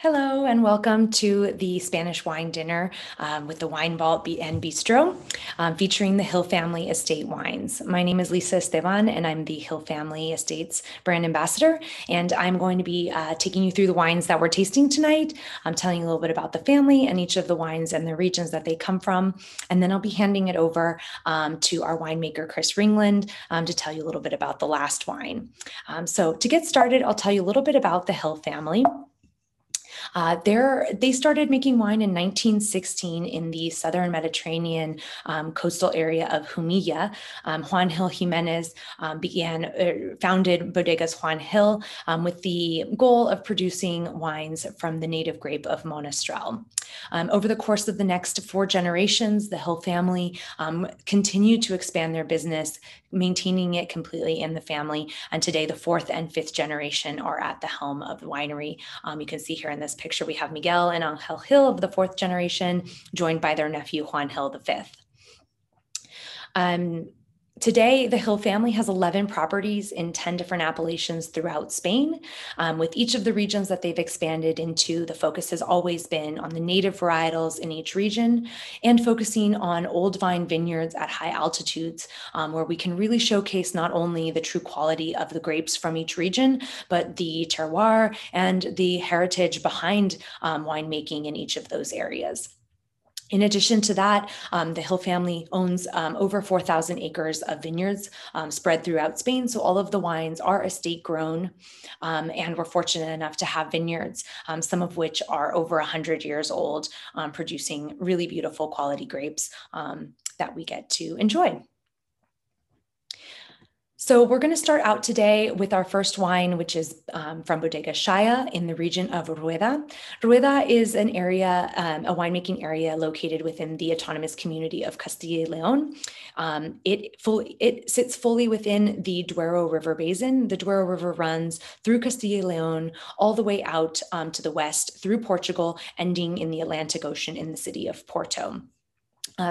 Hello and welcome to the Spanish wine dinner with the Wine Vault and Bistro, featuring the Hill Family Estate wines. My name is Lisa Esteban, and I'm the Hill Family Estates brand ambassador. And I'm going to be taking you through the wines that we're tasting tonight. I'm telling you a little bit about the family and each of the wines and the regions that they come from. And then I'll be handing it over to our winemaker, Chris Ringland, to tell you a little bit about the last wine. So to get started, I'll tell you a little bit about the Hill family. They started making wine in 1916 in the southern Mediterranean coastal area of Jumilla. Juan Hill Jimenez founded Bodegas Juan Hill with the goal of producing wines from the native grape of Monastrell. Over the course of the next 4 generations, the Hill family continued to expand their business, maintaining it completely in the family. And today, the 4th and 5th generation are at the helm of the winery. You can see here in this picture, we have Miguel and Angel Hill of the 4th generation, joined by their nephew, Juan Hill, the 5th. Today, the Hill family has 11 properties in 10 different appellations throughout Spain. With each of the regions that they've expanded into, the focus has always been on the native varietals in each region and focusing on old vine vineyards at high altitudes, where we can really showcase not only the true quality of the grapes from each region, but the terroir and the heritage behind winemaking in each of those areas. In addition to that, the Hill family owns over 4,000 acres of vineyards spread throughout Spain. So all of the wines are estate grown, and we're fortunate enough to have vineyards, some of which are over 100 years old, producing really beautiful quality grapes that we get to enjoy. So we're going to start out today with our first wine, which is from Bodega Shaya in the region of Rueda. Rueda is an area, a winemaking area located within the autonomous community of Castilla y León. It sits fully within the Duero River basin. The Duero River runs through Castilla y León all the way out to the west through Portugal, ending in the Atlantic Ocean in the city of Porto.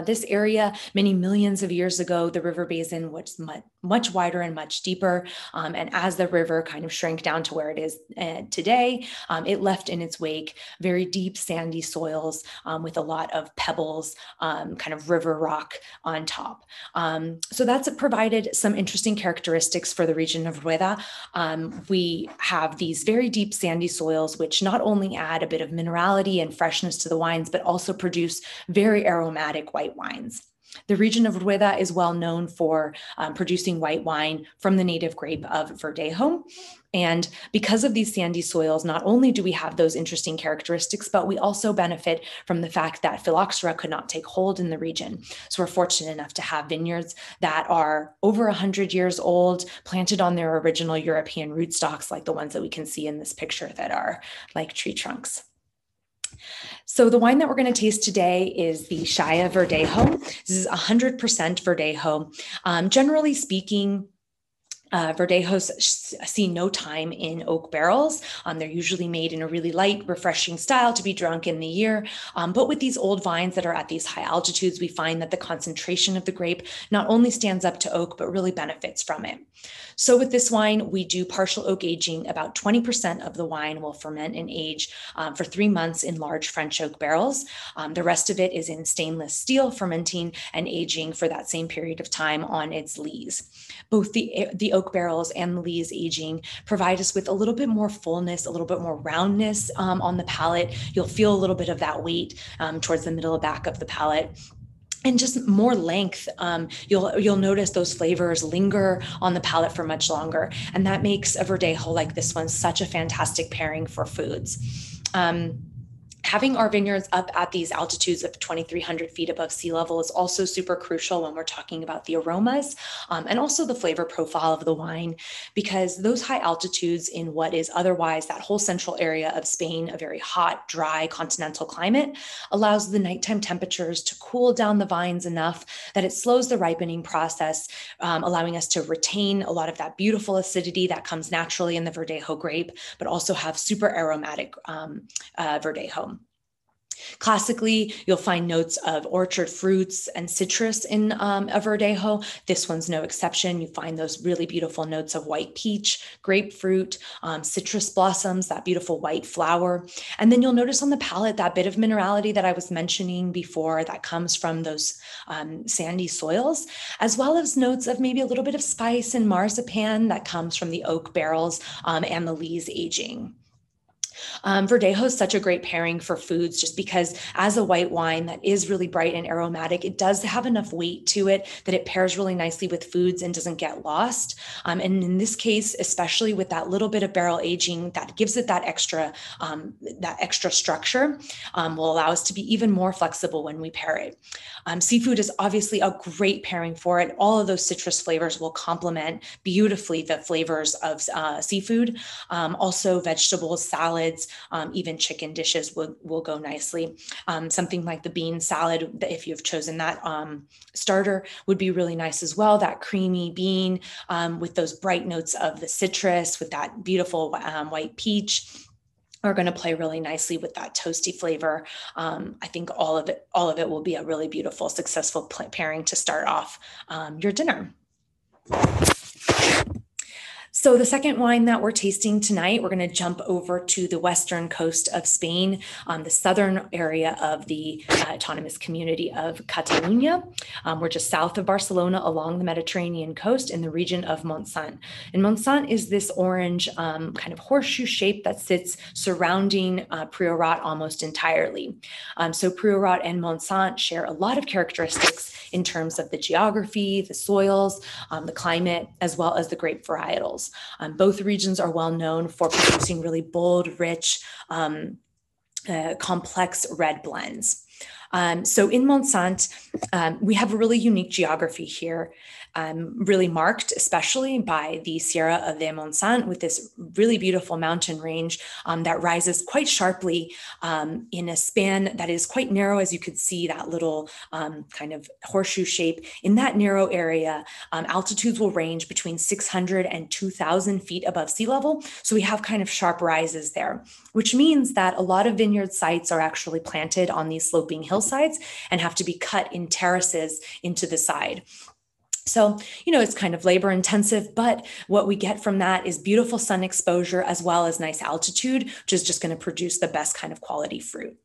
This area, many millions of years ago, the river basin was much wider and much deeper. And as the river kind of shrank down to where it is today, it left in its wake very deep sandy soils with a lot of pebbles, kind of river rock on top. So that's provided some interesting characteristics for the region of Rueda. We have these very deep sandy soils, which not only add a bit of minerality and freshness to the wines, but also produce very aromatic white wines. The region of Rueda is well known for producing white wine from the native grape of Verdejo. And because of these sandy soils, not only do we have those interesting characteristics, but we also benefit from the fact that phylloxera could not take hold in the region. So we're fortunate enough to have vineyards that are over 100 years old, planted on their original European rootstocks, like the ones that we can see in this picture that are like tree trunks. So the wine that we're going to taste today is the Shaya Verdejo. This is 100% Verdejo. Generally speaking, Verdejos see no time in oak barrels. They're usually made in a really light, refreshing style to be drunk in the year. But with these old vines that are at these high altitudes, we find that the concentration of the grape not only stands up to oak, but really benefits from it. So with this wine, we do partial oak aging. About 20% of the wine will ferment and age for 3 months in large French oak barrels. The rest of it is in stainless steel, fermenting and aging for that same period of time on its lees. Both the oak barrels and the lees aging provide us with a little bit more fullness, a little bit more roundness on the palate. You'll feel a little bit of that weight towards the middle back of the palate. And just more length. You'll notice those flavors linger on the palate for much longer. And that makes a Verdejo like this one such a fantastic pairing for foods. Having our vineyards up at these altitudes of 2,300 feet above sea level is also super crucial when we're talking about the aromas and also the flavor profile of the wine, because those high altitudes in what is otherwise that whole central area of Spain, a very hot, dry continental climate, allows the nighttime temperatures to cool down the vines enough that it slows the ripening process, allowing us to retain a lot of that beautiful acidity that comes naturally in the Verdejo grape, but also have super aromatic Verdejo. Classically, you'll find notes of orchard fruits and citrus in a Verdejo. This one's no exception. You find those really beautiful notes of white peach, grapefruit, citrus blossoms, that beautiful white flower. And then you'll notice on the palate that bit of minerality that I was mentioning before that comes from those sandy soils, as well as notes of maybe a little bit of spice and marzipan that comes from the oak barrels and the lees aging. Verdejo is such a great pairing for foods just because as a white wine that is really bright and aromatic, it does have enough weight to it that it pairs really nicely with foods and doesn't get lost. And in this case, especially with that little bit of barrel aging, that gives it that extra structure, will allow us to be even more flexible when we pair it. Seafood is obviously a great pairing for it. All of those citrus flavors will complement beautifully the flavors of seafood. Also vegetables, salads, even chicken dishes will go nicely. Something like the bean salad, if you've chosen that starter, would be really nice as well. That creamy bean with those bright notes of the citrus with that beautiful white peach are going to play really nicely with that toasty flavor. I think all of it will be a really beautiful, successful pairing to start off your dinner. So the second wine that we're tasting tonight, we're going to jump over to the western coast of Spain, the southern area of the autonomous community of Catalonia. We're just south of Barcelona along the Mediterranean coast in the region of Montsant. And Montsant is this orange kind of horseshoe shape that sits surrounding Priorat almost entirely. So Priorat and Montsant share a lot of characteristics in terms of the geography, the soils, the climate, as well as the grape varietals. Both regions are well known for producing really bold, rich, complex red blends. So in Montsant, we have a really unique geography here, really marked especially by the Sierra of de Montsant with this really beautiful mountain range that rises quite sharply in a span that is quite narrow, as you could see that little kind of horseshoe shape. In that narrow area, altitudes will range between 600 and 2,000 feet above sea level. So we have kind of sharp rises there, which means that a lot of vineyard sites are actually planted on these sloping hillsides and have to be cut in terraces into the side. So, it's kind of labor intensive, but what we get from that is beautiful sun exposure as well as nice altitude, which is just going to produce the best kind of quality fruit.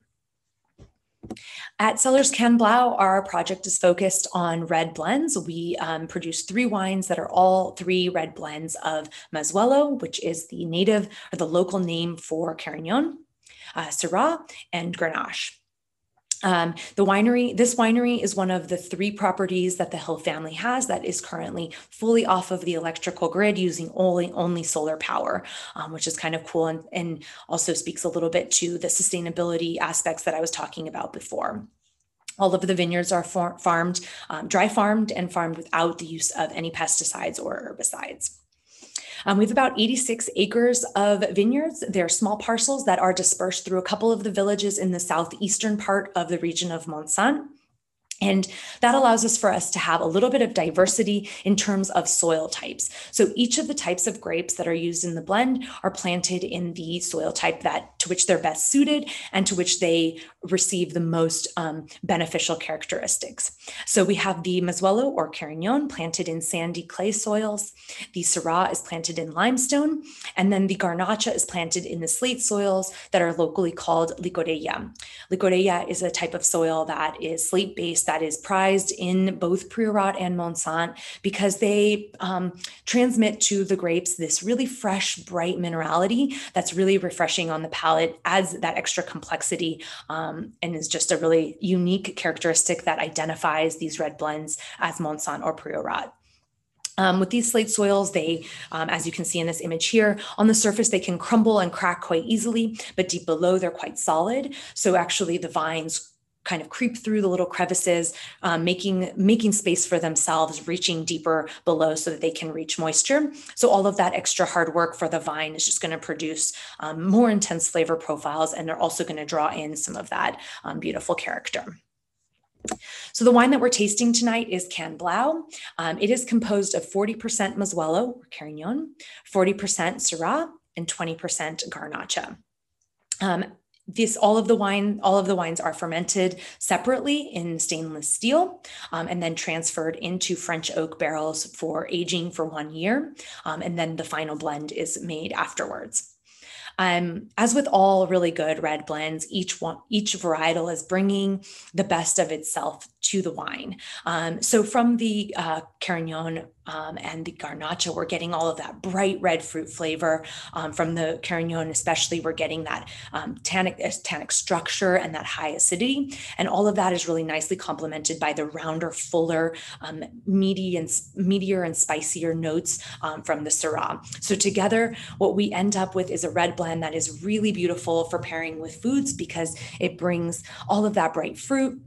At Cellars Can Blau, our project is focused on red blends. We produce 3 wines that are all 3 red blends of Mazuelo, which is the native or the local name for Carignan, Syrah, and Grenache. This winery is one of the 3 properties that the Hill family has that is currently fully off of the electrical grid using only solar power, which is kind of cool and also speaks a little bit to the sustainability aspects that I was talking about before. All of the vineyards are dry farmed and farmed without the use of any pesticides or herbicides. We have about 86 acres of vineyards. They're small parcels that are dispersed through a couple of the villages in the southeastern part of the region of Montsant. And that allows us to have a little bit of diversity in terms of soil types. So each of the types of grapes that are used in the blend are planted in the soil type to which they're best suited and to which they receive the most beneficial characteristics. So we have the Mazuelo or Carignan planted in sandy clay soils. The Syrah is planted in limestone. And then the Garnacha is planted in the slate soils that are locally called licorella. Licorella is a type of soil that is slate-based that is prized in both Priorat and Montsant because they transmit to the grapes this really fresh, bright minerality that's really refreshing on the palate, adds that extra complexity, and is just a really unique characteristic that identifies these red blends as Montsant or Priorat. With these slate soils, they, as you can see in this image here, on the surface, they can crumble and crack quite easily, but deep below, they're quite solid. So actually the vines kind of creep through the little crevices, making space for themselves, reaching deeper below so that they can reach moisture. So all of that extra hard work for the vine is just going to produce more intense flavor profiles, and they're also going to draw in some of that beautiful character. So the wine that we're tasting tonight is Can Blau. It is composed of 40% Mazuelo, or Carignan, 40% Syrah, and 20% Garnacha. all of the wines are fermented separately in stainless steel, and then transferred into French oak barrels for aging for 1 year. And then the final blend is made afterwards. As with all really good red blends, each varietal is bringing the best of itself to the wine. So from the Carignan and the Garnacha, we're getting all of that bright red fruit flavor. From the Carignan especially, we're getting that tannic structure and that high acidity. And all of that is really nicely complemented by the rounder, fuller, meatier and spicier notes from the Syrah. So together, what we end up with is a red blend that is really beautiful for pairing with foods because it brings all of that bright fruit,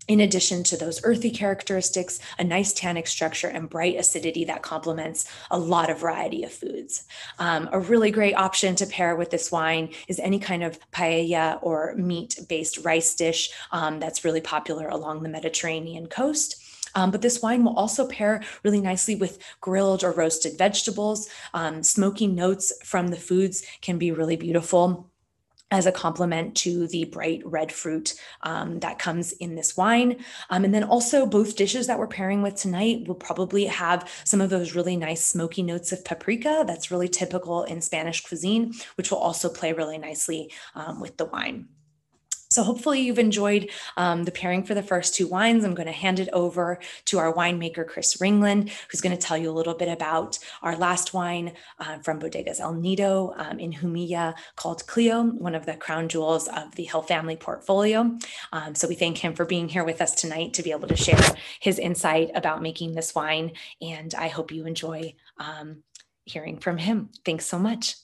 in addition to those earthy characteristics, a nice tannic structure and bright acidity that complements a lot of variety of foods. A really great option to pair with this wine is any kind of paella or meat-based rice dish that's really popular along the Mediterranean coast. But this wine will also pair really nicely with grilled or roasted vegetables. Smoky notes from the foods can be really beautiful as a complement to the bright red fruit that comes in this wine. And then also both dishes that we're pairing with tonight will probably have some of those really nice smoky notes of paprika that's really typical in Spanish cuisine, which will also play really nicely with the wine. So hopefully you've enjoyed the pairing for the first two wines. I'm going to hand it over to our winemaker, Chris Ringland, who's going to tell you a little bit about our last wine from Bodegas El Nido in Jumilla called Clio, one of the crown jewels of the Hill family portfolio. So we thank him for being here with us tonight to be able to share his insight about making this wine. And I hope you enjoy hearing from him. Thanks so much.